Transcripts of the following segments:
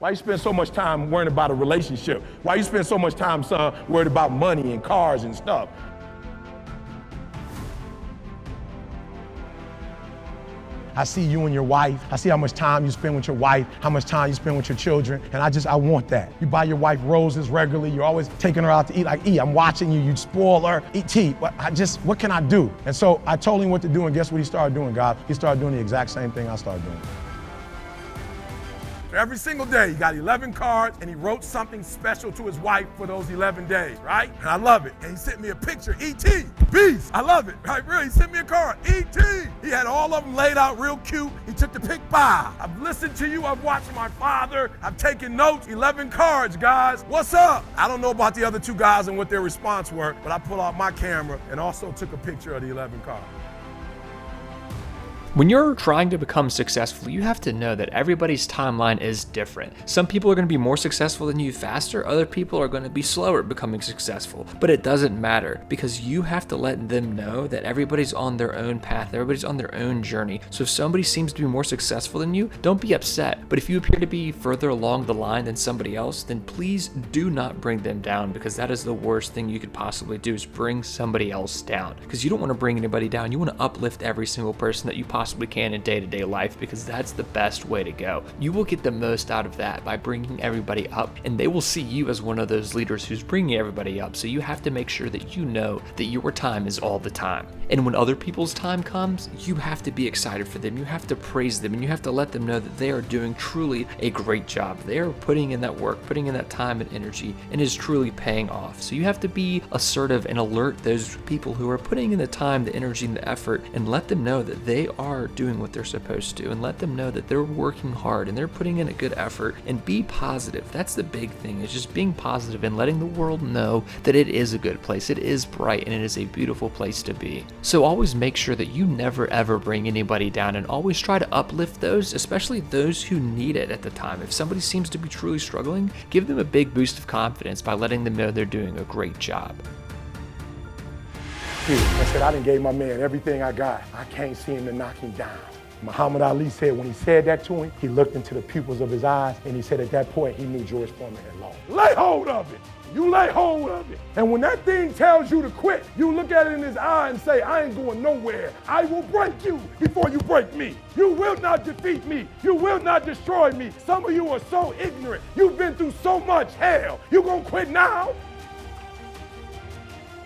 Why you spend so much time worrying about a relationship? Why you spend so much time, son, worried about money and cars and stuff? I see you and your wife. I see how much time you spend with your wife, how much time you spend with your children, and I want that. You buy your wife roses regularly. You're always taking her out to eat. Like, E, I'm watching you. You spoil her. Eat tea. But what can I do? And so I told him what to do, and guess what he started doing, God? He started doing the exact same thing I started doing. Every single day, he got 11 cards, and he wrote something special to his wife for those 11 days, right? And I love it. And he sent me a picture, E.T., Beast. I love it, right? Really, he sent me a card, E.T. He had all of them laid out real cute. He took the pick 5. I've listened to you. I've watched my father. I've taken notes. 11 cards, guys. What's up? I don't know about the other 2 guys and what their response were, but I pulled out my camera and also took a picture of the 11 cards. When you're trying to become successful, you have to know that everybody's timeline is different. Some people are going to be more successful than you faster, other people are going to be slower at becoming successful. But it doesn't matter, because you have to let them know that everybody's on their own path, everybody's on their own journey. So if somebody seems to be more successful than you, don't be upset. But if you appear to be further along the line than somebody else, then please do not bring them down, because that is the worst thing you could possibly do, is bring somebody else down. Because you don't want to bring anybody down, you want to uplift every single person that you possibly can in day-to-day life, because that's the best way to go. You will get the most out of that by bringing everybody up, and they will see you as one of those leaders who's bringing everybody up. So you have to make sure that you know that your time is all the time. And when other people's time comes, you have to be excited for them. You have to praise them, and you have to let them know that they are doing truly a great job. They are putting in that work, putting in that time and energy, and is truly paying off. So you have to be assertive and alert those people who are putting in the time, the energy, and the effort, and let them know that they are doing what they're supposed to, and let them know that they're working hard and they're putting in a good effort. And be positive. That's the big thing, is just being positive and letting the world know that it is a good place, it is bright, and it is a beautiful place to be. So always make sure that you never ever bring anybody down, and always try to uplift those, especially those who need it at the time. If somebody seems to be truly struggling, give them a big boost of confidence by letting them know they're doing a great job. I said, I done gave my man everything I got. I can't see him to knock him down. Muhammad Ali said when he said that to him, he looked into the pupils of his eyes, and he said at that point he knew George Foreman had lost. Lay hold of it. You lay hold of it. And when that thing tells you to quit, you look at it in his eye and say, I ain't going nowhere. I will break you before you break me. You will not defeat me. You will not destroy me. Some of you are so ignorant. You've been through so much hell. You gonna quit now?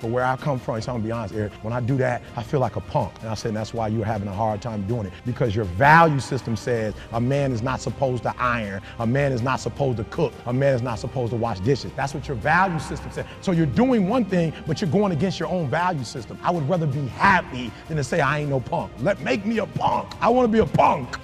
But where I come from, so I'm gonna be honest, Eric, when I do that, I feel like a punk. And I said, that's why you're having a hard time doing it. Because your value system says a man is not supposed to iron, a man is not supposed to cook, a man is not supposed to wash dishes. That's what your value system says. So you're doing one thing, but you're going against your own value system. I would rather be happy than to say I ain't no punk. Make me a punk. I wanna be a punk.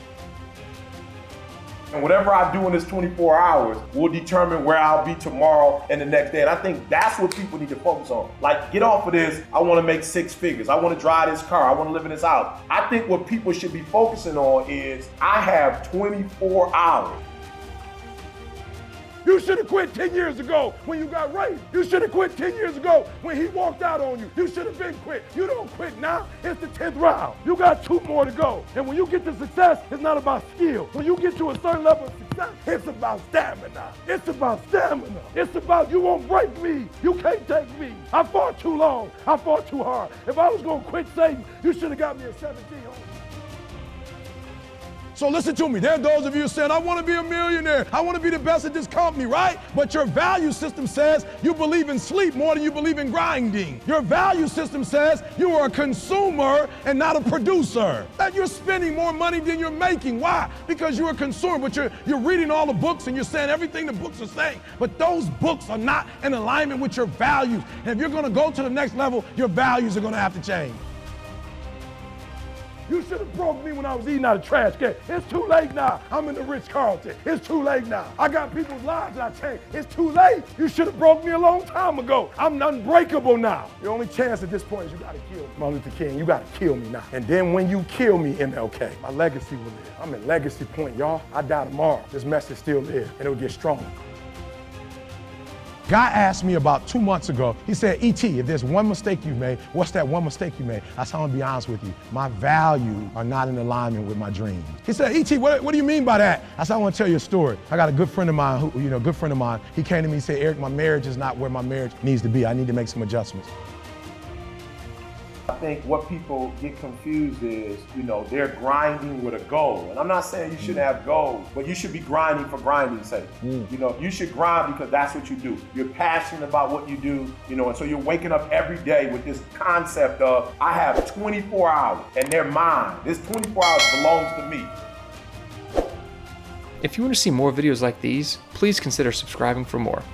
And whatever I do in this 24 hours will determine where I'll be tomorrow and the next day. And I think that's what people need to focus on. Like, get off of this, I want to make 6 figures. I want to drive this car. I want to live in this house. I think what people should be focusing on is I have 24 hours. You should have quit 10 years ago when you got raped. You should have quit 10 years ago when he walked out on you. You should have been quit. You don't quit now. It's the 10th round. You got 2 more to go. And when you get to success, it's not about skill. When you get to a certain level of success, it's about stamina. It's about stamina. It's about you won't break me. You can't take me. I fought too long. I fought too hard. If I was going to quit Satan, you should have got me a 17 home. So listen to me, there are those of you saying, I want to be a millionaire. I want to be the best at this company, right? But your value system says you believe in sleep more than you believe in grinding. Your value system says you are a consumer and not a producer. That you're spending more money than you're making. Why? Because you're a consumer, but you're reading all the books and you're saying everything the books are saying. But those books are not in alignment with your values. And if you're going to go to the next level, your values are going to have to change. You should have broke me when I was eating out of trash can. It's too late now. I'm in the Ritz-Carlton. It's too late now. I got people's lives that I changed. It's too late. You should have broke me a long time ago. I'm unbreakable now. The only chance at this point is you got to kill me. Martin Luther King, you got to kill me now. And then when you kill me, MLK, my legacy will live. I'm at legacy point, y'all. I die tomorrow. This message still lives, and it'll get stronger. God asked me about 2 months ago, he said, E.T., if there's one mistake you've made, what's that one mistake you made? I said, I'm gonna be honest with you. My values are not in alignment with my dreams. He said, E.T., what do you mean by that? I said, I wanna tell you a story. I got a good friend of mine, he came to me and said, Eric, my marriage is not where my marriage needs to be. I need to make some adjustments. I think what people get confused is, they're grinding with a goal. And I'm not saying you shouldn't have goals, but you should be grinding for grinding's sake. You should grind because that's what you do. You're passionate about what you do, and so you're waking up every day with this concept of, I have 24 hours and they're mine. This 24 hours belongs to me. If you want to see more videos like these, please consider subscribing for more.